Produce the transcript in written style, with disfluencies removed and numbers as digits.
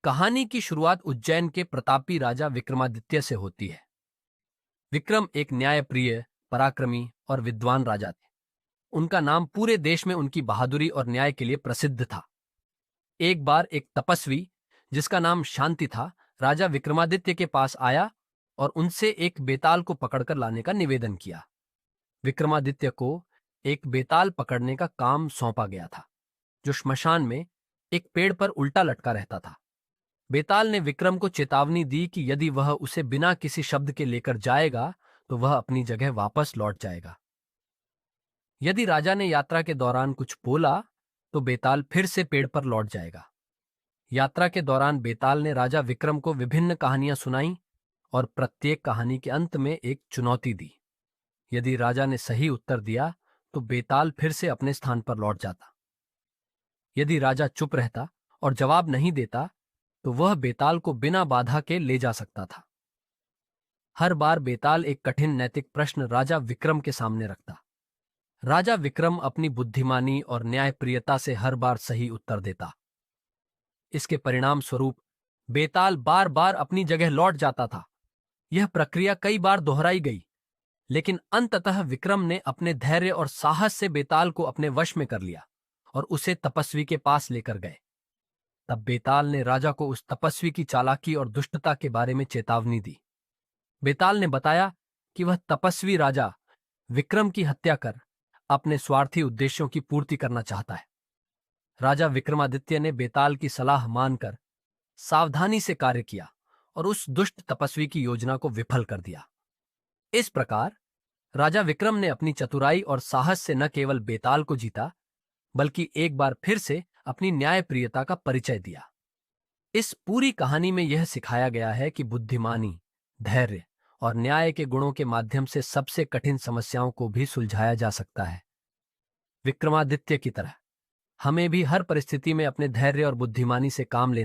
कहानी की शुरुआत उज्जैन के प्रतापी राजा विक्रमादित्य से होती है। विक्रम एक न्यायप्रिय, पराक्रमी और विद्वान राजा थे। उनका नाम पूरे देश में उनकी बहादुरी और न्याय के लिए प्रसिद्ध था। एक बार एक तपस्वी, जिसका नाम शांति था, राजा विक्रमादित्य के पास आया और उनसे एक बेताल को पकड़कर लाने का निवेदन किया। विक्रमादित्य को एक बेताल पकड़ने का काम सौंपा गया था, जो श्मशान में एक पेड़ पर उल्टा लटका रहता था। बेताल ने विक्रम को चेतावनी दी कि यदि वह उसे बिना किसी शब्द के लेकर जाएगा तो वह अपनी जगह वापस लौट जाएगा। यदि राजा ने यात्रा के दौरान कुछ बोला तो बेताल फिर से पेड़ पर लौट जाएगा। यात्रा के दौरान बेताल ने राजा विक्रम को विभिन्न कहानियां सुनाई और प्रत्येक कहानी के अंत में एक चुनौती दी। यदि राजा ने सही उत्तर दिया तो बेताल फिर से अपने स्थान पर लौट जाता। यदि राजा चुप रहता और जवाब नहीं देता तो वह बेताल को बिना बाधा के ले जा सकता था। हर बार बेताल एक कठिन नैतिक प्रश्न राजा विक्रम के सामने रखता। राजा विक्रम अपनी बुद्धिमानी और न्यायप्रियता से हर बार सही उत्तर देता। इसके परिणाम स्वरूप बेताल बार बार अपनी जगह लौट जाता था। यह प्रक्रिया कई बार दोहराई गई, लेकिन अंततः विक्रम ने अपने धैर्य और साहस से बेताल को अपने वश में कर लिया और उसे तपस्वी के पास लेकर गए। तब बेताल ने राजा को उस तपस्वी की चालाकी और दुष्टता के बारे में चेतावनी दी। बेताल ने बताया कि वह तपस्वी राजा विक्रम की हत्या कर अपने स्वार्थी उद्देश्यों की पूर्ति करना चाहता है। राजा विक्रमादित्य ने बेताल की सलाह मानकर सावधानी से कार्य किया और उस दुष्ट तपस्वी की योजना को विफल कर दिया। इस प्रकार राजा विक्रम ने अपनी चतुराई और साहस से न केवल बेताल को जीता, बल्कि एक बार फिर से अपनी न्यायप्रियता का परिचय दिया। इस पूरी कहानी में यह सिखाया गया है कि बुद्धिमानी, धैर्य और न्याय के गुणों के माध्यम से सबसे कठिन समस्याओं को भी सुलझाया जा सकता है। विक्रमादित्य की तरह हमें भी हर परिस्थिति में अपने धैर्य और बुद्धिमानी से काम लेना